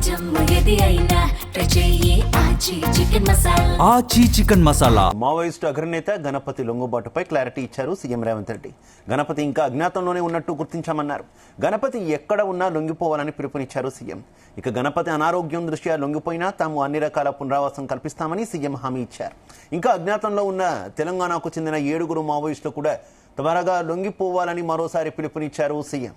ఆచి chicken masala. Maoist అగ్రనేత Ganapati లొంగుబాటుపై clarity ఇచ్చారు సీఎం రేవంత్ రెడ్డి. గణపతి ఇంకా అజ్ఞాతంలోనే ఉన్నట్టు గుర్తించామన్నారు. గణపతి ఎక్కడ ఉన్నా లొంగిపోవాలని పిలుపునిచ్చారు సీఎం. ఇక గణపతి అనారోగ్యం దృష్ట్యా లొంగిపోయినా తాము అన్ని రకాల పునరావాసం కల్పిస్తామని సీఎం హామీ ఇచ్చారు. ఇంకా అజ్ఞాతంలో ఉన్న తెలంగాణకు చెందిన 7 మావోయిస్టులు కూడా త్వరగా లొంగిపోవాలని మరోసారి పిలుపునిచ్చారు సీఎం.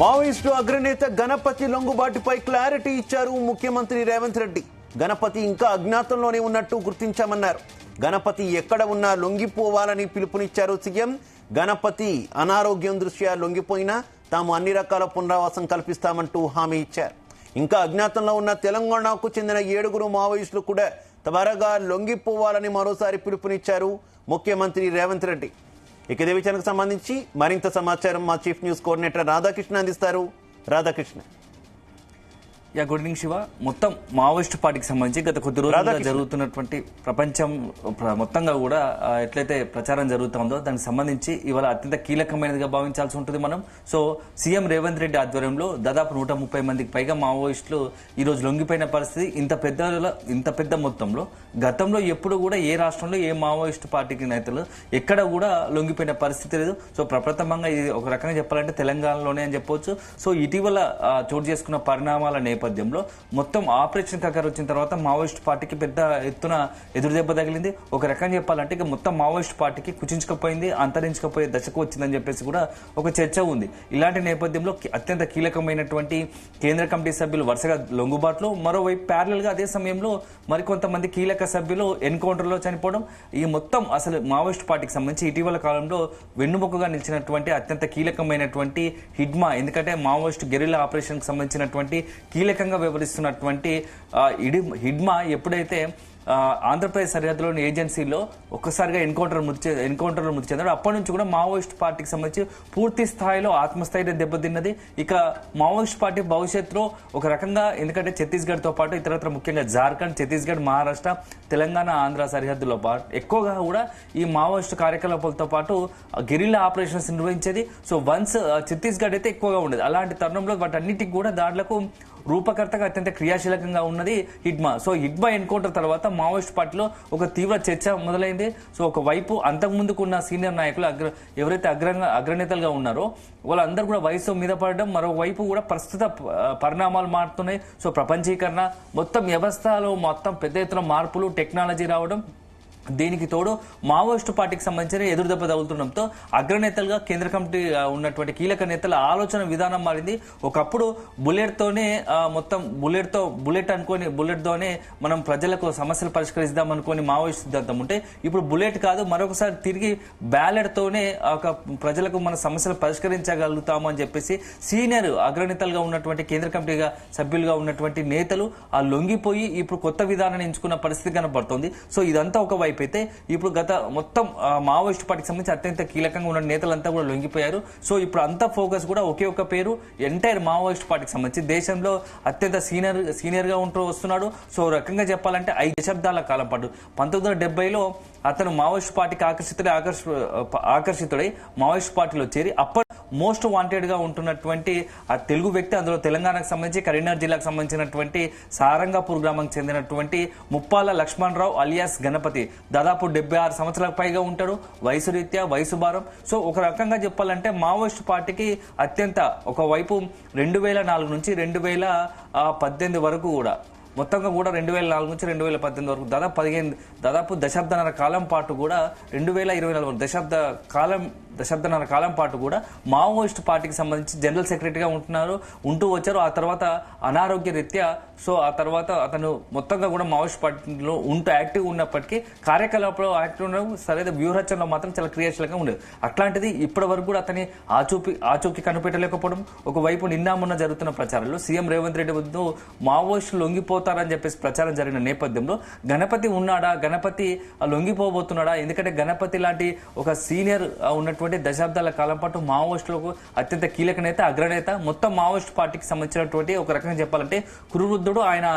మావోయిస్టు అగ్రనేత గణపతి లొంగుబాటుపై క్లారిటీ ఇచ్చారు ముఖ్యమంత్రి రేవంత్ రెడ్డి. గణపతి ఇంకా అజ్ఞాతంలోనే ఉన్నట్టు గుర్తించామన్నారు. గణపతి ఎక్కడ ఉన్నా లొంగిపోవాలని పిలుపునిచ్చారు సీఎం. గణపతి అనారోగ్యం దృష్ట్యా లొంగిపోయినా తాము అన్ని రకాల పునరావాసం కల్పిస్తామంటూ హామీ ఇచ్చారు. ఇంకా అజ్ఞాతంలో ఉన్న తెలంగాణకు చెందిన 7 మావోయిస్టులు కూడా త్వరగా లొంగిపోవాలని మరోసారి పిలుపునిచ్చారు ముఖ్యమంత్రి రేవంత్ రెడ్డి. ఇక ఇదే విషయానికి సంబంధించి మరింత సమాచారం మా చీఫ్ న్యూస్ కోఆర్డినేటర్ రాధాకృష్ణ అందిస్తారు. రాధాకృష్ణ. Good evening Shiva. మొత్తం మావోయిస్ట్ పార్టీకి సంబంధించి గత కొద్ది రోజులుగా జరుగుతున్నటువంటి ప్రపంచం మొత్తంగా కూడా ఎట్లయితే ప్రచారం జరుగుతుందో దానికి సంబంధించి ఇవాళ అత్యంత కీలకమైనదిగా భావించాల్సి ఉంటుంది మనం. సో సీఎం రేవంత్ రెడ్డి ఆధ్వర్యంలో దాదాపు 130 మందికి పైగా మావోయిస్టులు ఈ రోజు లొంగిపోయిన పరిస్థితి. ఇంత పెద్ద మొత్తంలో గతంలో ఎప్పుడు కూడా ఏ రాష్ట్రంలో ఏ మావోయిస్ట్ పార్టీకి నేతలు ఎక్కడ కూడా లొంగిపోయిన పరిస్థితి లేదు. సో ప్రప్రథమంగా ఇది ఒక రకంగా చెప్పాలంటే తెలంగాణలోనే అని చెప్పొచ్చు. సో ఇటీవల చోటు చేసుకున్న పరిణామాల నేపథ్యంలో మొత్తం ఆపరేషన్ కకర్ వచ్చిన తర్వాత మావోయిస్ట్ పార్టీకి పెద్ద ఎత్తున ఎదురుదెబ్బ తగిలింది. ఒక రకంగా చెప్పాలంటే ఇక మొత్తం మావోయిస్ట్ పార్టీకి కుచించుకపోయింది, అంతరించుకపోయే దశకు వచ్చిందని చెప్పేసి కూడా ఒక చర్చ ఉంది. ఇలాంటి నేపథ్యంలో అత్యంత కీలకమైనటువంటి కేంద్ర కమిటీ సభ్యులు వరుసగా లొంగుబాట్లు, మరోవైపు ప్యారలల్ గా అదే సమయంలో మరికొంతమంది కీలక సభ్యులు ఎన్కౌంటర్లో చనిపోవడం, ఈ మొత్తం అసలు మావోయిస్ట్ పార్టీకి సంబంధించి ఇటీవల కాలంలో వెన్నుముకగా నిలిచినటువంటి అత్యంత కీలకమైనటువంటి హిడ్మా, ఎందుకంటే మావోయిస్ట్ గెరిల్లా ఆపరేషన్ కి సంబంధించినటువంటి కీలకంగా వ్యవహరిస్తున్నటువంటి హిడ్మా ఎప్పుడైతే ఆంధ్రప్రదేశ్ సరిహద్దులోని ఏజెన్సీలో ఒక్కసారిగా ఎన్కౌంటర్లో మృతి చెందాడు, అప్పటి నుంచి కూడా మావోయిస్ట్ పార్టీకి సంబంధించి పూర్తి స్థాయిలో ఆత్మస్థైర్యం దెబ్బతిన్నది. ఇక మావోయిస్ట్ పార్టీ భవిష్యత్తులో ఒక రకంగా, ఎందుకంటే ఛత్తీస్గఢ్తో పాటు ఇతరత్ర ముఖ్యంగా జార్ఖండ్, ఛత్తీస్గఢ్, మహారాష్ట్ర, తెలంగాణ, ఆంధ్ర సరిహద్దులో పాటు ఎక్కువగా కూడా ఈ మావోయిస్ట్ కార్యకలాపాలతో పాటు గెరిల్లా ఆపరేషన్స్ నిర్వహించేది. సో వన్స్ ఛత్తీస్గఢ్ అయితే ఎక్కువగా ఉండేది. అలాంటి తరుణంలో వాటన్నిటికి కూడా దాడులకు రూపకర్తగా అత్యంత క్రియాశీలకంగా ఉన్నది హిడ్మా. సో హిడ్మా ఎన్కౌంటర్ తర్వాత మావోయిస్ట్ పార్టీలో ఒక తీవ్ర చర్చ మొదలైంది. సో ఒకవైపు అంతకుముందుకున్న సీనియర్ నాయకులు ఎవరైతే అగ్రనేతలుగా ఉన్నారో వాళ్ళందరూ కూడా వయసు మీద పడడం, మరోవైపు కూడా ప్రస్తుత పరిణామాలు మారుతున్నాయి. సో ప్రపంచీకరణ, మొత్తం వ్యవస్థలో మొత్తం పెద్ద ఎత్తున మార్పులు, టెక్నాలజీ రావడం, దీనికి తోడు మావోయిస్టు పార్టీకి సంబంధించిన ఎదురుదెబ్బ తగులుతుండడంతో అగ్రనేతలుగా కేంద్ర కమిటీ ఉన్నటువంటి కీలక నేతల ఆలోచన విధానం మారింది. ఒకప్పుడు బుల్లెట్తోనే మొత్తం బుల్లెట్తోనే మనం ప్రజలకు సమస్యలు పరిష్కరిద్దాం అనుకోని మావోయిస్ట్ సిద్ధాంతం ఉంటే, ఇప్పుడు బుల్లెట్ కాదు, మరొకసారి తిరిగి బ్యాలెట్తోనే ప్రజలకు మన సమస్యలు పరిష్కరించగలుగుతాము అని చెప్పేసి సీనియర్ అగ్రనేతలుగా ఉన్నటువంటి కేంద్ర కమిటీగా సభ్యులుగా ఉన్నటువంటి నేతలు లొంగిపోయి ఇప్పుడు కొత్త విధానాన్ని ఎంచుకున్న పరిస్థితి కనబడుతోంది. సో ఇదంతా ఒకవైపు అయితే ఇప్పుడు గత మొత్తం మావోయిస్ట్ పార్టీకి సంబంధించి అత్యంత కీలకంగా ఉన్న నేతలంతా కూడా లొంగిపోయారు. సో ఇప్పుడు అంతా ఫోకస్ కూడా ఒకే ఒక పేరు, ఎంటైర్ మావోయిస్ట్ పార్టీకి సంబంధించి దేశంలో అత్యంత సీనియర్ గా ఉంటూ వస్తున్నాడు. సో రకంగా చెప్పాలంటే 5 దశాబ్దాల కాలం పాటు 1970లో అతను మావోయిస్ట్ పార్టీకి ఆకర్షితుడై మావోయిస్ట్ పార్టీలో చేరి అప్పటి మోస్ట్ వాంటెడ్ గా ఉంటున్నటువంటి ఆ తెలుగు వ్యక్తి, అందులో తెలంగాణకు సంబంధించి కరీంనగర్ జిల్లాకు సంబంధించినటువంటి సారంగాపూర్ గ్రామానికి చెందినటువంటి ముప్పాల లక్ష్మణరావు అలియాస్ గణపతి. దాదాపు 76 సంవత్సరాలకు పైగా ఉంటాడు, వయసు రీత్యా, వయసు భారం. సో ఒక రకంగా చెప్పాలంటే మావోయిస్ట్ పార్టీకి అత్యంత ఒకవైపు 2004 నుంచి 2018 వరకు కూడా మొత్తంగా కూడా 2004 నుంచి 2018 వరకు దాదాపు దశాబ్దన్నర కాలం పాటు కూడా 2024 వరకు దశాబ్దన్నర కాలం పాటు కూడా మావోయిస్ట్ పార్టీకి సంబంధించి జనరల్ సెక్రటరీగా ఉంటూ వచ్చారు. ఆ తర్వాత అనారోగ్య రీత్యా, సో ఆ తర్వాత అతను మొత్తంగా కూడా మావోయిస్ట్ పార్టీలో యాక్టివ్ ఉన్నప్పటికీ కార్యకలాపాలు యాక్టివ్ ఉండడం, సరైన వ్యూహరచనలో మాత్రం చాలా క్రియాశీలంగా ఉండేది. అట్లాంటిది ఇప్పటి వరకు కూడా అతని ఆచూకీ కనిపెట్టలేకపోవడం. ఒకవైపు నిన్న మొన్న జరుగుతున్న ప్రచారంలో సీఎం రేవంత్ రెడ్డి వద్దు మావోయిస్టులు లొంగిపోతారని చెప్పేసి ప్రచారం జరిగిన నేపథ్యంలో గణపతి ఉన్నాడా, గణపతి లొంగిపోబోతున్నాడా, ఎందుకంటే గణపతి లాంటి ఒక సీనియర్ ఉన్నటువంటి ఉన్నటువంటి దశాబ్దాల కాలం పాటు మావోయిస్టులకు అత్యంత కీలక నేత, అగ్రనేత, మొత్తం మావోయిస్ట్ పార్టీకి సంబంధించినటువంటి ఒక రకంగా చెప్పాలంటే కురువృద్ధుడు. ఆయన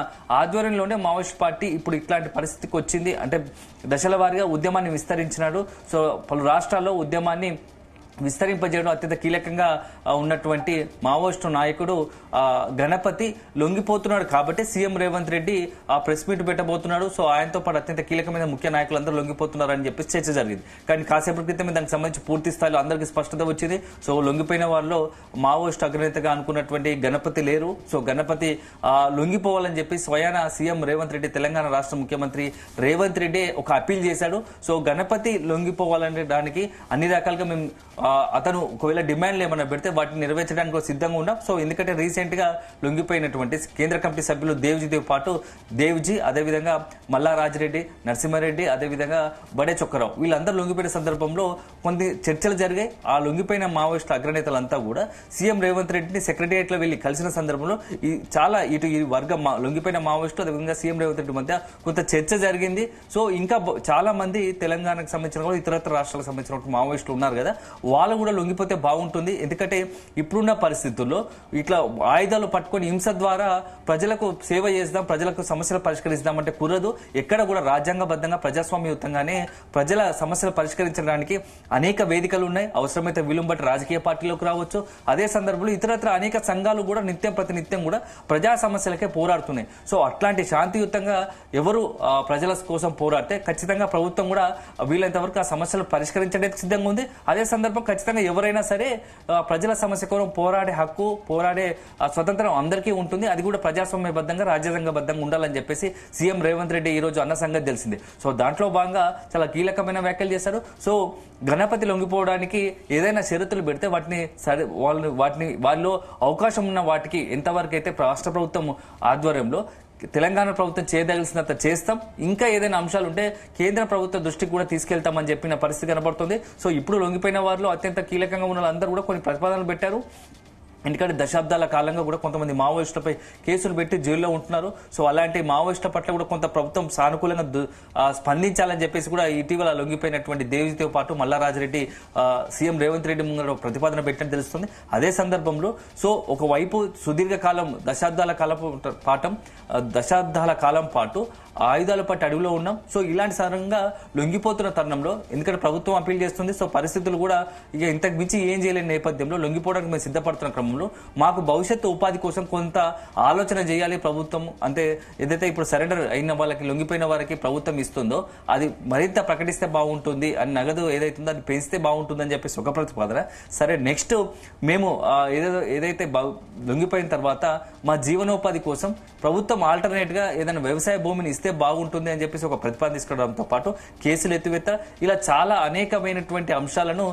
ఆధ్వర్యంలోనే మావోయిస్ట్ పార్టీ ఇప్పుడు ఇట్లాంటి పరిస్థితికి వచ్చింది. అంటే దశల వారీగా ఉద్యమాన్ని విస్తరించినాడు. సో పలు రాష్ట్రాల్లో ఉద్యమాన్ని విస్తరింపజేయడం అత్యంత కీలకంగా ఉన్నటువంటి మావోయిస్టు నాయకుడు గణపతి లొంగిపోతున్నాడు కాబట్టి సీఎం రేవంత్ రెడ్డి ఆ ప్రెస్ మీట్ పెట్టబోతున్నాడు. సో ఆయనతో పాటు అత్యంత కీలకమైన ముఖ్య నాయకులందరూ లొంగిపోతున్నారు అని చెప్పి చర్చ జరిగింది. కానీ కాసేపటి క్రితమే దానికి సంబంధించి పూర్తి స్థాయిలో అందరికీ స్పష్టత వచ్చింది. సో లొంగిపోయిన వారిలో మావోయిస్టు అగ్రనేతగా అనుకున్నటువంటి గణపతి లేరు. సో గణపతి లొంగిపోవాలని చెప్పి స్వయాన సీఎం రేవంత్ రెడ్డి, తెలంగాణ రాష్ట్ర ముఖ్యమంత్రి రేవంత్ రెడ్డి ఒక అప్పీల్ చేశాడు. సో గణపతి లొంగిపోవాలనే దానికి అన్ని రకాలుగా మేము అతను ఒకవేళ డిమాండ్లు ఏమైనా పెడితే వాటిని నెరవేర్చడానికి సిద్ధంగా ఉన్నాం. సో ఎందుకంటే రీసెంట్ గా లొంగిపోయినటువంటి కేంద్ర కమిటీ సభ్యులు దేవ్జీతో పాటు దేవ్జీ, అదేవిధంగా మల్లా రాజిరెడ్డి, నరసింహారెడ్డి, అదేవిధంగా బడే చొక్కరావు వీళ్ళందరూ లొంగిపోయిన సందర్భంలో కొన్ని చర్చలు జరిగాయి. ఆ లొంగిపోయిన మావోయిస్టు అగ్రనేతలంతా కూడా సీఎం రేవంత్ రెడ్డిని సెక్రటేరియట్ లో వెళ్లి కలిసిన సందర్భంలో చాలా ఇటు ఈ వర్గం లొంగిపోయిన మావోయిస్టు అదేవిధంగా సీఎం రేవంత్ రెడ్డి మధ్య కొంత చర్చ జరిగింది. సో ఇంకా చాలా మంది తెలంగాణకు సంబంధించిన ఇతరత్ర రాష్ట్రాలకు సంబంధించిన మావోయిస్టులు ఉన్నారు కదా, వాళ్ళు కూడా లొంగిపోతే బాగుంటుంది. ఎందుకంటే ఇప్పుడున్న పరిస్థితుల్లో ఇట్లా ఆయుధాలు పట్టుకొని హింస ద్వారా ప్రజలకు సేవ చేద్దాం, ప్రజలకు సమస్యలు పరిష్కరిద్దాం అంటే కుదరదు. ఎక్కడ కూడా రాజ్యాంగబద్ధంగా ప్రజాస్వామ్యయుతంగానే ప్రజల సమస్యలు పరిష్కరించడానికి అనేక వేదికలు ఉన్నాయి. అవసరమైతే వీలును బట్టి రాజకీయ పార్టీలోకి రావచ్చు. అదే సందర్భంలో ఇతరత్ర అనేక సంఘాలు కూడా ప్రతినిత్యం కూడా ప్రజా సమస్యలకే పోరాడుతున్నాయి. సో అట్లాంటి శాంతియుతంగా ఎవరు ప్రజల కోసం పోరాడితే ఖచ్చితంగా ప్రభుత్వం కూడా వీలైనంత వరకు ఆ సమస్యలు పరిష్కరించడానికి సిద్ధంగా ఉంది. అదే సందర్భం ఖచ్చితంగా ఎవరైనా సరే ప్రజల సమస్య కోసం పోరాడే హక్కు, పోరాడే స్వతంత్రం అందరికీ ఉంటుంది. అది కూడా ప్రజాస్వామ్యబద్ధంగా, రాజ్యాంగబద్ధంగా ఉండాలని చెప్పేసి సీఎం రేవంత్ రెడ్డి ఈ రోజు అన్న సంగతి తెలిసింది. సో దాంట్లో భాగంగా చాలా కీలకమైన వ్యాఖ్యలు చేశారు. సో గణపతి లొంగిపోవడానికి ఏదైనా షరతులు పెడితే వాళ్ళలో అవకాశం ఉన్న వాటికి ఎంతవరకు అయితే రాష్ట్ర ప్రభుత్వం ఆధ్వర్యంలో తెలంగాణ ప్రభుత్వం చేయదలిసినంత చేస్తాం, ఇంకా ఏదైనా అంశాలు ఉంటే కేంద్ర ప్రభుత్వ దృష్టికి కూడా తీసుకెళ్తామని చెప్పిన పరిస్థితి కనబడుతుంది. సో ఇప్పుడు లొంగిపోయిన వారిలో అత్యంత కీలకంగా ఉన్న వాళ్ళందరూ కూడా కొన్ని ప్రతిపాదనలు పెట్టారు. ఎందుకంటే దశాబ్దాల కాలంగా కూడా కొంతమంది మావోయిస్టులపై కేసులు పెట్టి జైల్లో ఉంటున్నారు. సో అలాంటి మావోయిస్టుల పట్ల కూడా కొంత ప్రభుత్వం సానుకూలంగా స్పందించాలని చెప్పేసి కూడా ఇటీవల లొంగిపోయినటువంటి దేవితో పాటు మల్లా రాజిరెడ్డి సీఎం రేవంత్ రెడ్డి ముందు ప్రతిపాదన పెట్టినట్టు తెలుస్తుంది. అదే సందర్భంలో సో ఒకవైపు సుదీర్ఘకాలం దశాబ్దాల కాలం పాటు ఆయుధాల పట్టి అడవిలో ఉన్నాం. సో ఇలాంటి సారంగా లొంగిపోతున్న తరుణంలో ఎందుకంటే ప్రభుత్వం అప్పీల్ చేస్తుంది. సో పరిస్థితులు కూడా ఇక ఇంతకు మించి ఏం చేయలేని నేపథ్యంలో లొంగిపోవడానికి మేము సిద్ధపడుతున్న క్రమంలో మాకు భవిష్యత్తు ఉపాధి కోసం కొంత ఆలోచన చేయాలి ప్రభుత్వం. అంటే ఏదైతే ఇప్పుడు సరెండర్ అయిన వాళ్ళకి, లొంగిపోయిన వారికి ప్రభుత్వం ఇస్తుందో అది మరింత ప్రకటిస్తే బాగుంటుంది అని, నగదు ఏదైతుందో అది పెంచితే బాగుంటుంది అని చెప్పేసి ఒక ప్రతిపాదన. సరే నెక్స్ట్ మేము ఏదైతే లొంగిపోయిన తర్వాత మా జీవనోపాధి కోసం ప్రభుత్వం ఆల్టర్నేట్ గా ఏదైనా వ్యవసాయ భూమిని ఇస్తే బాగుంటుంది అని చెప్పేసి ఒక ప్రతిపాదన తీసుకోవడంతో పాటు కేసులు ఎత్తివేత, ఇలా చాలా అనేకమైనటువంటి అంశాలను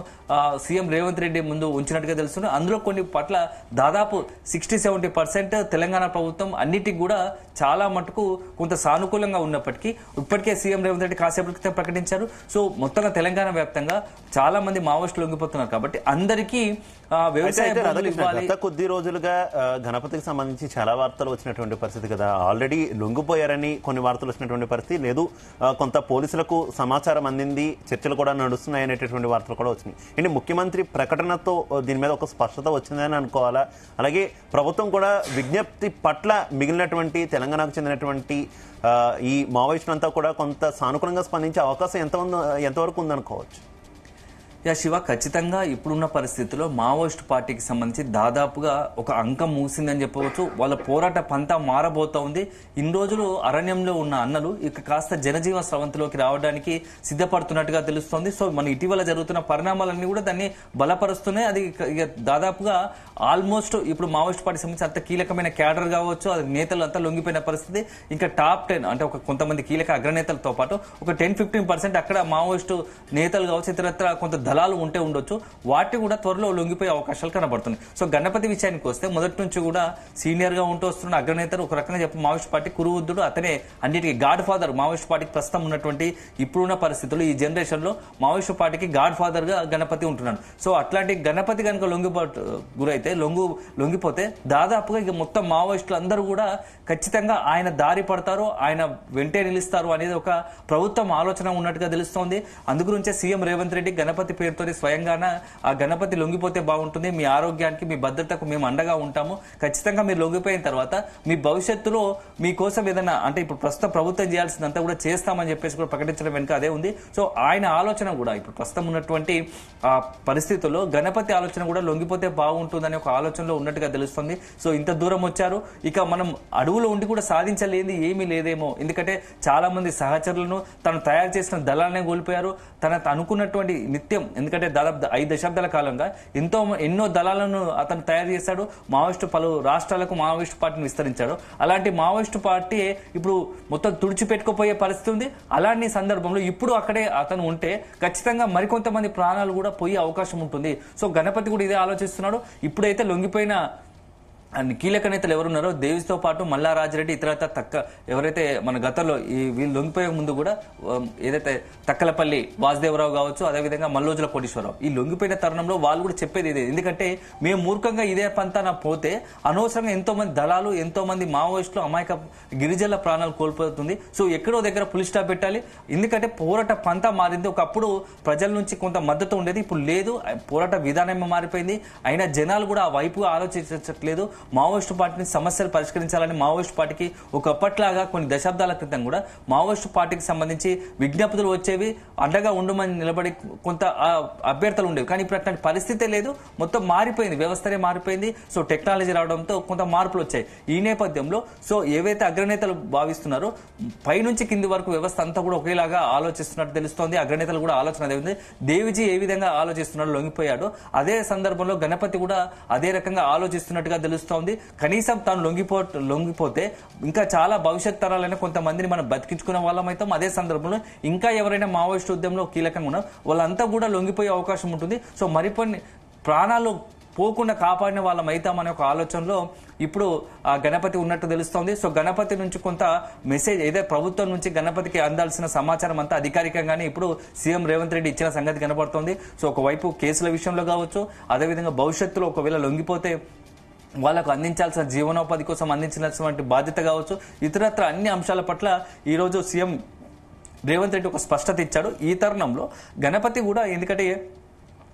సీఎం రేవంత్ రెడ్డి ముందు ఉంచినట్టుగా తెలుస్తుంది. అందులో కొన్ని పట్ల దాదాపు 60-70% తెలంగాణ ప్రభుత్వం అన్నిటికి కూడా చాలా మటుకు కొంత సానుకూలంగా ఉన్నప్పటికీ ఇప్పటికే సీఎం రేవంత్ రెడ్డి కాసేపటి క్రితం ప్రకటించారు. సో మొత్తంగా తెలంగాణ వ్యాప్తంగా చాలా మంది మావోయిస్టులు లొంగిపోతున్నారు కాబట్టి అందరికీ గత కొద్ది రోజులుగా గణపతికి సంబంధించి చాలా వార్తలు వచ్చినటువంటి పరిస్థితి కదా. ఆల్రెడీ లొంగిపోయారని కొన్ని వార్తలు వచ్చినటువంటి పరిస్థితి లేదు, కొంత పోలీసులకు సమాచారం అందింది, చర్చలు కూడా నడుస్తున్నాయి అనేటటువంటి వార్తలు కూడా వచ్చినాయి. అంటే ముఖ్యమంత్రి ప్రకటనతో దీని మీద ఒక స్పష్టత వచ్చిందని అనుకోవాలా? అలాగే ప్రభుత్వం కూడా విజ్ఞప్తి పట్ల మిగిలినటువంటి తెలంగాణకు చెందినటువంటి ఈ మావోయిస్టులంతా కూడా కొంత సానుకూలంగా స్పందించే అవకాశం ఎంతవరకు ఉందనుకోవచ్చు? శివ, ఖచ్చితంగా ఇప్పుడున్న పరిస్థితుల్లో మావోయిస్ట్ పార్టీకి సంబంధించి దాదాపుగా ఒక అంకం మూసిందని చెప్పవచ్చు. వాళ్ళ పోరాట పంతా మారబోతా ఉంది. ఇన్ని రోజులు అరణ్యంలో ఉన్న అన్నలు ఇక కాస్త జనజీవన స్రవంతిలోకి రావడానికి సిద్ధపడుతున్నట్టుగా తెలుస్తోంది. సో మన ఇటీవల జరుగుతున్న పరిణామాలన్నీ కూడా దాన్ని బలపరుస్తున్నాయి. అది ఇక దాదాపుగా ఆల్మోస్ట్ ఇప్పుడు మావోయిస్ట్ పార్టీ సంబంధించి అంత కీలకమైన క్యాడర్ కావచ్చు, అది నేతలు అంతా లొంగిపోయిన పరిస్థితి. ఇంకా టాప్ 10 అంటే ఒక కొంతమంది కీలక అగ్రనేతలతో పాటు ఒక 10-15% అక్కడ మావోయిస్టు నేతలు కావచ్చు, ఇతరత్ర కొంత దళాలు ఉంటే ఉండొచ్చు, వాటి కూడా త్వరలో లొంగిపోయే అవకాశాలు కనబడుతున్నాయి. సో గణపతి విషయానికి వస్తే మొదటి నుంచి కూడా సీనియర్ గా ఉంటూ వస్తున్న అగ్రనేతలు, ఒక రకంగా చెప్పి మావోయిస్ట్ పార్టీ కురువృద్ధుడు, అతనే అన్నిటికీ గాడ్ ఫాదర్. మావోయిస్ట్ పార్టీకి ప్రస్తుతం ఉన్నటువంటి ఇప్పుడున్న పరిస్థితులు ఈ జనరేషన్ లో మావోయిస్ట్ పార్టీకి గాడ్ ఫాదర్ గా గణపతి ఉంటున్నాడు. సో అట్లాంటి గణపతి కనుక గురైతే లొంగిపోతే దాదాపుగా ఇక మొత్తం మావోయిస్టులు అందరూ కూడా ఖచ్చితంగా ఆయన దారి పడతారు, ఆయన వెంటే నిలుస్తారు అనేది ఒక ప్రభుత్వం ఆలోచన ఉన్నట్టుగా తెలుస్తోంది. అందుగురించే సీఎం రేవంత్ రెడ్డి గణపతి పేరుతో స్వయంగాన ఆ గణపతి లొంగిపోతే బాగుంటుంది, మీ ఆరోగ్యానికి మీ భద్రతకు మేము అండగా ఉంటాము, ఖచ్చితంగా మీరు లొంగిపోయిన తర్వాత మీ భవిష్యత్తులో మీకోసం ఏదైనా అంటే ఇప్పుడు ప్రస్తుతం ప్రభుత్వం చేయాల్సిందంతా కూడా చేస్తామని చెప్పేసి కూడా ప్రకటించడం వెనుక అదే ఉంది. సో ఆయన ఆలోచన కూడా ఇప్పుడు ప్రస్తుతం ఉన్నటువంటి పరిస్థితుల్లో గణపతి ఆలోచన కూడా లొంగిపోతే బాగుంటుందనే ఒక ఆలోచనలో ఉన్నట్టుగా తెలుస్తుంది. సో ఇంత దూరం వచ్చారు, ఇక మనం అడవులో ఉండి కూడా సాధించలేని ఏమీ లేదేమో, ఎందుకంటే చాలా మంది సహచరులను తను తయారు చేసిన దళాలనే కోల్పోయారు. తన అనుకున్నటువంటి నిత్యం, ఎందుకంటే దాదాపు 5 దశాబ్దాల కాలంగా ఎన్నో దళాలను అతను తయారు చేశాడు. మావోయిస్టు పలు రాష్ట్రాలకు మావోయిస్టు పార్టీని విస్తరించాడు. అలాంటి మావోయిస్టు పార్టీ ఇప్పుడు మొత్తం తుడిచిపెట్టుకుపోయే పరిస్థితి ఉంది. అలాంటి సందర్భంలో ఇప్పుడు అక్కడే అతను ఉంటే ఖచ్చితంగా మరికొంతమంది ప్రాణాలు కూడా పోయే అవకాశం ఉంటుంది. సో గణపతి కూడా ఇదే ఆలోచిస్తున్నాడు. ఇప్పుడైతే లొంగిపోయిన కీలక నేతలు ఎవరున్నారో దేవితో పాటు మల్లా రాజిరెడ్డి ఇతరత ఎవరైతే మన గతంలో ఈ వీళ్ళు లొంగిపోయే ముందు కూడా ఏదైతే తక్కలపల్లి వాసుదేవరావు కావచ్చు, అదేవిధంగా మల్లోజుల కోటేశ్వరరావు, ఈ లొంగిపోయిన తరుణంలో వాళ్ళు కూడా చెప్పేది ఇదే. ఎందుకంటే మేము మూర్ఖంగా ఇదే పంతాన పోతే అనవసరంగా ఎంతో మంది దళాలు, ఎంతో మంది మావోయిస్టులు, అమాయక గిరిజనుల ప్రాణాలు కోల్పోతుంది. సో ఎక్కడో దగ్గర పులి స్టాప్ పెట్టాలి. ఎందుకంటే పోరాట పంతా మారింది. ఒకప్పుడు ప్రజల నుంచి కొంత మద్దతు ఉండేది, ఇప్పుడు లేదు. పోరాట విధానం మారిపోయింది. అయినా జనాలు కూడా ఆ వైపుగా ఆలోచించట్లేదు. మావోయిస్టు పార్టీని సమస్యలు పరిష్కరించాలని మావోయిస్టు పార్టీకి ఒకప్పట్లాగా కొన్ని దశాబ్దాల క్రితం కూడా మావోయిస్టు పార్టీకి సంబంధించి విజ్ఞప్తులు వచ్చేవి, అండగా ఉండమని నిలబడి కొంత అభ్యర్థులు ఉండేవి. కానీ ఇప్పుడు అట్లాంటి పరిస్థితే లేదు. మొత్తం మారిపోయింది, వ్యవస్థనే మారిపోయింది. సో టెక్నాలజీ రావడంతో కొంత మార్పులు వచ్చాయి. ఈ నేపథ్యంలో సో ఏవైతే అగ్రనేతలు భావిస్తున్నారో పైనుంచి కింది వరకు వ్యవస్థ అంతా కూడా ఒకేలాగా ఆలోచిస్తున్నట్టు తెలుస్తోంది. అగ్రనేతలు కూడా ఆలోచన అదే ఉంది. దేవిజీ ఏ విధంగా ఆలోచిస్తున్నాడు, లొంగిపోయాడు, అదే సందర్భంలో గణపతి కూడా అదే రకంగా ఆలోచిస్తున్నట్టుగా తెలుస్తుంది. కనీసం తాను లొంగిపోతే ఇంకా చాలా భవిష్యత్ తరాలైన కొంతమందిని మనం బతికించుకునే వాళ్ళం అవుతాం. అదే సందర్భంలో ఇంకా ఎవరైనా మావోయిస్టు ఉద్యమంలో కీలకంగా ఉన్నా వాళ్ళంతా కూడా లొంగిపోయే అవకాశం ఉంటుంది. సో మరికొన్ని ప్రాణాలు పోకుండా కాపాడిన వాళ్ళం అవుతామనే ఒక ఆలోచనలో ఇప్పుడు ఆ గణపతి ఉన్నట్టు తెలుస్తోంది. సో గణపతి నుంచి కొంత మెసేజ్ ఏదైతే ప్రభుత్వం నుంచి గణపతికి అందాల్సిన సమాచారం అంతా అధికారికంగానే ఇప్పుడు సీఎం రేవంత్ రెడ్డి ఇచ్చిన సంగతి కనబడుతోంది. సో ఒకవైపు కేసుల విషయంలో కావచ్చు, అదేవిధంగా భవిష్యత్తులో ఒకవేళ లొంగిపోతే వాళ్ళకు అందించాల్సిన జీవనోపాధి కోసం అందించాల్సినటువంటి బాధ్యత కావచ్చు, ఇతరత్ర అన్ని అంశాల పట్ల ఈరోజు సీఎం రేవంత్ రెడ్డి ఒక స్పష్టత ఇచ్చాడు. ఈ తరుణంలో గణపతి కూడా, ఎందుకంటే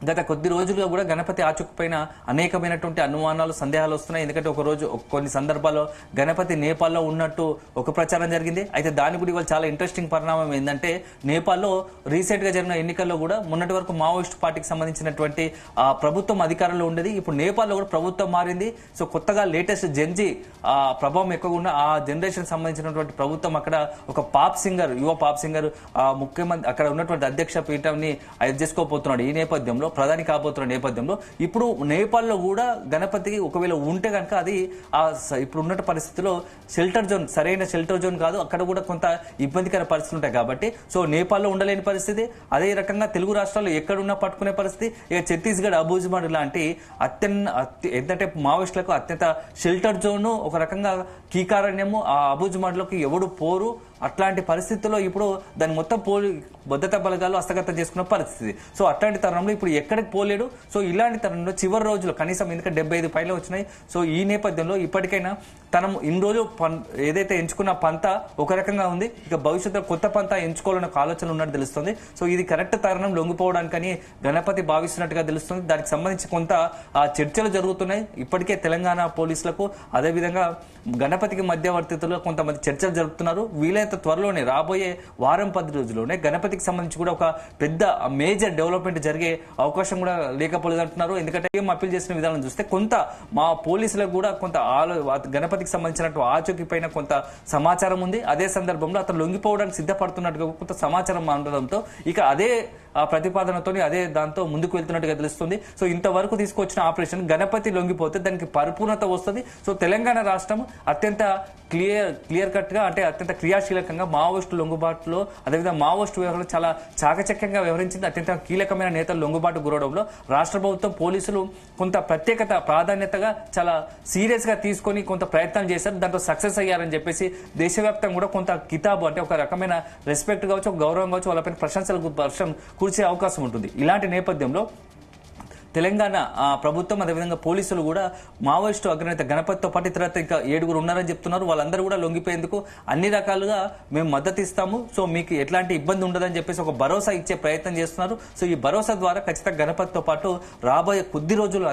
గత కొద్ది రోజులుగా కూడా గణపతి ఆచూకపోయిన అనేకమైనటువంటి అనుమానాలు, సందేహాలు వస్తున్నాయి. ఎందుకంటే ఒకరోజు కొన్ని సందర్భాల్లో గణపతి నేపాల్లో ఉన్నట్టు ఒక ప్రచారం జరిగింది. అయితే దాని కూడా ఇవాళ చాలా ఇంట్రెస్టింగ్ పరిణామం ఏంటంటే నేపాల్లో రీసెంట్ గా జరిగిన ఎన్నికల్లో కూడా మొన్నటి వరకు మావోయిస్ట్ పార్టీకి సంబంధించినటువంటి ప్రభుత్వం అధికారంలో ఉండేది. ఇప్పుడు నేపాల్లో కూడా ప్రభుత్వం మారింది. సో కొత్తగా లేటెస్ట్ జెన్జీ ప్రభావం ఎక్కువగా ఉన్న ఆ జనరేషన్ సంబంధించినటువంటి ప్రభుత్వం అక్కడ ఒక యువ పాప్ సింగర్ ముఖ్యమంత్రి అక్కడ ఉన్నటువంటి అధ్యక్ష పీఠాన్ని చేసుకోబోతున్నాడు. ఈ నేపథ్యంలో ప్రధాని కాబోతున్న నేపథ్యంలో ఇప్పుడు నేపాల్లో కూడా గణపతికి ఒకవేళ ఉంటే కనుక అది ఇప్పుడు ఉన్న పరిస్థితిలో షెల్టర్ జోన్, సరైన షెల్టర్ జోన్ కాదు, అక్కడ కూడా కొంత ఇబ్బందికర పరిస్థితులు ఉంటాయి. కాబట్టి సో నేపాల్లో ఉండలేని పరిస్థితి, అదే రకంగా తెలుగు రాష్ట్రాల్లో ఎక్కడున్నా పట్టుకునే పరిస్థితి. ఇక ఛత్తీస్గఢ్ అబూజ్మడ్ లాంటి ఏంటంటే మావోయిస్టులకు అత్యంత షెల్టర్ జోన్, ఒక రకంగా కీకారణ్యము. ఆ అబూజ్మడ్ లోకి ఎవడు పోరు. అట్లాంటి పరిస్థితుల్లో ఇప్పుడు దాన్ని మొత్తం భద్రతా బలగాలు హస్తగతం చేసుకున్న పరిస్థితి. సో అట్లాంటి తరుణంలో ఇప్పుడు ఎక్కడికి పోలేడు. సో ఇలాంటి తరుణంలో చివరి రోజులు కనీసం ఎందుకంటే 75 పైన వచ్చినాయి. సో ఈ నేపథ్యంలో ఇప్పటికైనా తనం ఇన్ని రోజులు ఏదైతే ఎంచుకున్న పంత ఒక రకంగా ఉంది, ఇక భవిష్యత్తులో కొత్త పంత ఎంచుకోవాలన్న ఆలోచన ఉన్నట్టు తెలుస్తుంది. సో ఇది కరెక్ట్ తరుణం లొంగిపోవడానికని గణపతి భావిస్తున్నట్టుగా తెలుస్తుంది. దానికి సంబంధించి కొంత చర్చలు జరుగుతున్నాయి. ఇప్పటికే తెలంగాణ పోలీసులకు అదేవిధంగా గణపతికి మధ్యవర్తితులు కొంతమంది చర్చలు జరుపుతున్నారు. వీలైతే త్వరలోనే రాబోయే వారం 10 రోజుల్లోనే గణపతికి సంబంధించి కూడా ఒక పెద్ద మేజర్ డెవలప్మెంట్ జరిగే అవకాశం కూడా లేకపోలేదు అంటున్నారు. ఎందుకంటే ఏం అప్పీల్ చేసిన విధానం చూస్తే కొంత మా పోలీసులకు కూడా కొంత గణపతికి సంబంధించినట్టు ఆచూకీ పైన కొంత సమాచారం ఉంది. అదే సందర్భంలో అతను లొంగిపోవడానికి సిద్ధపడుతున్నట్టుగా కొంత సమాచారం ఉండడంతో ఇక అదే ప్రతిపాదనతో అదే దాంతో ముందుకు వెళ్తున్నట్టుగా తెలుస్తుంది. సో ఇంతవరకు తీసుకొచ్చిన ఆపరేషన్ గణపతి లొంగిపోతే దానికి పరిపూర్ణత వస్తుంది. సో తెలంగాణ రాష్ట్రం అత్యంత క్లియర్ కట్ గా అంటే అత్యంత క్రియాశీలకంగా మావోయిస్టు లొంగుబాటులో అదేవిధంగా మావోయిస్టు వ్యవహారంలో చాలా చాకచక్యంగా వ్యవహరించింది. అత్యంత కీలకమైన నేతలు లొంగుబాటు గురవడంలో రాష్ట్ర ప్రభుత్వం పోలీసులు కొంత ప్రత్యేకత ప్రాధాన్యతగా చాలా సీరియస్ గా తీసుకొని కొంత ప్రయత్నం చేశారు. దాంట్లో సక్సెస్ అయ్యారని చెప్పేసి దేశవ్యాప్తంగా కూడా కొంత కితాబు అంటే ఒక రకమైన రెస్పెక్ట్ కావచ్చు, గౌరవం కావచ్చు, వాళ్ళపైన ప్రశంసలకు వర్షం కురిసే అవకాశం ఉంటుంది. ఇలాంటి నేపథ్యంలో తెలంగాణ ప్రభుత్వం అదేవిధంగా పోలీసులు కూడా మావోయిస్టు అగ్రనేత గణపతితో పాటు ఇతర ఇంకా 7 ఉన్నారని చెప్తున్నారు. వాళ్ళందరూ కూడా లొంగిపోయేందుకు అన్ని రకాలుగా మేము మద్దతు ఇస్తాము, సో మీకు ఎట్లాంటి ఇబ్బంది ఉండదని చెప్పేసి ఒక భరోసా ఇచ్చే ప్రయత్నం చేస్తున్నారు. సో ఈ భరోసా ద్వారా ఖచ్చితంగా గణపతితో పాటు రాబోయే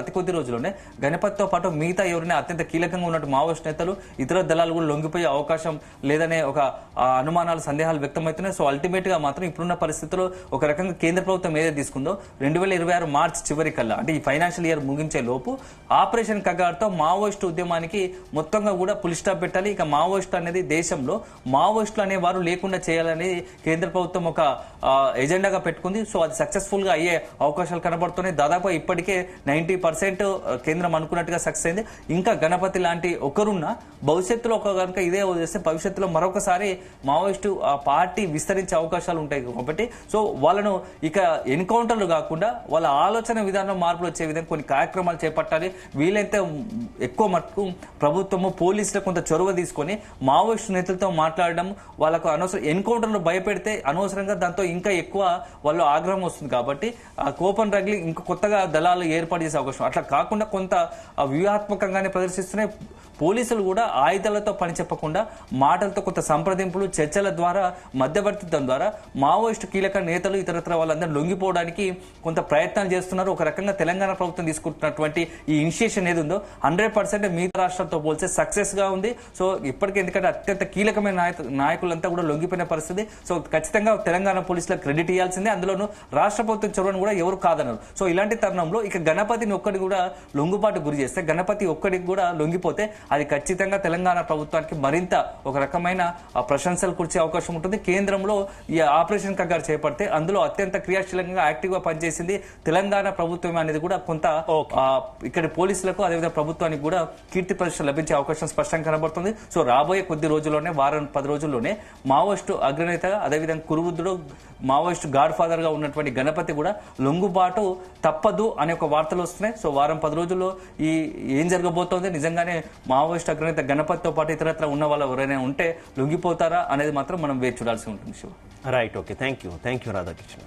అతి కొద్ది రోజుల్లోనే గణపతితో పాటు మిగతా ఎవరైనా అత్యంత కీలకంగా ఉన్నట్టు మావోయిస్ట్ నేతలు ఇతర దళాలు కూడా లొంగిపోయే అవకాశం లేదనే ఒక అనుమానాలు సందేహాలు వ్యక్తమవుతున్నాయి. సో అల్టిమేట్ గా మాత్రం ఇప్పుడున్న పరిస్థితుల్లో ఒక రకంగా కేంద్ర ప్రభుత్వం ఏదైతే తీసుకుందో 2026 మార్చి చివరి కల్లా అంటే ఈ ఫైనాన్షియల్ ఇయర్ ముగించే లోపు ఆపరేషన్ కగార్తో మావోయిస్టు ఉద్యమానికి మొత్తంగా కూడా పులి స్టాప్ పెట్టాలి. ఇక మావోయిస్టు అనేది దేశంలో మావోయిస్టులు అనే వారు లేకుండా చేయాలని కేంద్ర ప్రభుత్వం ఒక ఎజెండాగా పెట్టుకుంది. సో అది సక్సెస్ఫుల్ గా అయ్యే అవకాశాలు కనబడుతున్నాయి. దాదాపు ఇప్పటికే 90% కేంద్రం అనుకున్నట్టుగా సక్సెస్ అయింది. ఇంకా గణపతి లాంటి ఒకరున్న భవిష్యత్తులో కనుక ఇదే చేస్తే భవిష్యత్తులో మరొకసారి మావోయిస్టు పార్టీ విస్తరించే అవకాశాలు ఉంటాయి. కాబట్టి సో వాళ్ళను ఇక ఎన్కౌంటర్లు కాకుండా వాళ్ళ ఆలోచన విధానం మార్పులు వచ్చే విధంగా కొన్ని కార్యక్రమాలు చేపట్టాలి. వీలైతే ఎక్కువ మటుకు ప్రభుత్వము పోలీసులకు కొంత చొరవ తీసుకొని మావోయిస్టు నేతలతో మాట్లాడడం, వాళ్ళకు అనవసరం ఎన్కౌంటర్లు భయపెడితే అనవసరంగా దాంతో ఇంకా ఎక్కువ వాళ్ళు ఆగ్రహం వస్తుంది. కాబట్టి ఆ కోపం రగిలి ఇంకా కొత్తగా దళాలు ఏర్పాటు చేసే అవకాశం అట్లా కాకుండా కొంత వ్యూహాత్మకంగానే ప్రదర్శిస్తున్నాయి. పోలీసులు కూడా ఆయుధాలతో పని చెప్పకుండా మాటలతో కొంత సంప్రదింపులు చర్చల ద్వారా మధ్యవర్తిత్వం ద్వారా మావోయిస్టు కీలక నేతలు ఇతరత్ర వాళ్ళందరూ లొంగిపోవడానికి కొంత ప్రయత్నాలు చేస్తున్నారు. ఒక రకంగా తెలంగాణ ప్రభుత్వం తీసుకుంటున్నటువంటి ఈ ఇనిషియేషన్ ఏది ఉందో 100% మిగతా రాష్ట్రాలతో పోల్చే సక్సెస్ గా ఉంది. సో ఇప్పటికే ఎందుకంటే అత్యంత కీలకమైన నాయకులంతా కూడా లొంగిపోయిన పరిస్థితి. సో ఖచ్చితంగా తెలంగాణ పోలీసులకు క్రెడిట్ ఇవ్వాల్సిందే. అందులోనూ రాష్ట్ర ప్రభుత్వం చొరవను కూడా ఎవరు కాదన్నారు. సో ఇలాంటి తరుణంలో ఇక గణపతిని ఒక్కడి కూడా లొంగుబాటు గురి చేస్తే గణపతి ఒక్కడికి కూడా లొంగిపోతే అది ఖచ్చితంగా తెలంగాణ ప్రభుత్వానికి మరింత ఒక రకమైన ప్రశంసలు కురిచే అవకాశం ఉంటుంది. కేంద్రంలో ఈ ఆపరేషన్ కగార్ చేపడితే అందులో అత్యంత క్రియాశీలంగా యాక్టివ్ గా పనిచేసింది తెలంగాణ ప్రభుత్వం అనేది కూడా కొంత ఇక్కడ పోలీసులకు అదేవిధంగా ప్రభుత్వానికి కూడా కీర్తి ప్రతిష్టలు లభించే అవకాశం స్పష్టంగా కనబడుతుంది. సో రాబోయే కొద్ది రోజుల్లోనే 10 రోజుల్లోనే మావోయిస్టు అగ్రనేతగా అదేవిధంగా కురువృద్ధుడు మావోయిస్టు గాడ్ ఫాదర్ గా ఉన్నటువంటి గణపతి కూడా లొంగుబాటు తప్పదు అనే ఒక వార్తలు వస్తున్నాయి. సో 10 రోజుల్లో ఏం జరగబోతోంది, నిజంగానే మావోయిస్టు అగ్రనేత గణపతితో పాటు ఇతరత్ర ఉన్న వాళ్ళు ఎవరైనా ఉంటే లొంగిపోతారా అనేది మాత్రం మనం వేచి చూడాల్సి ఉంటుంది. Right, okay, thank you Radhakrishna.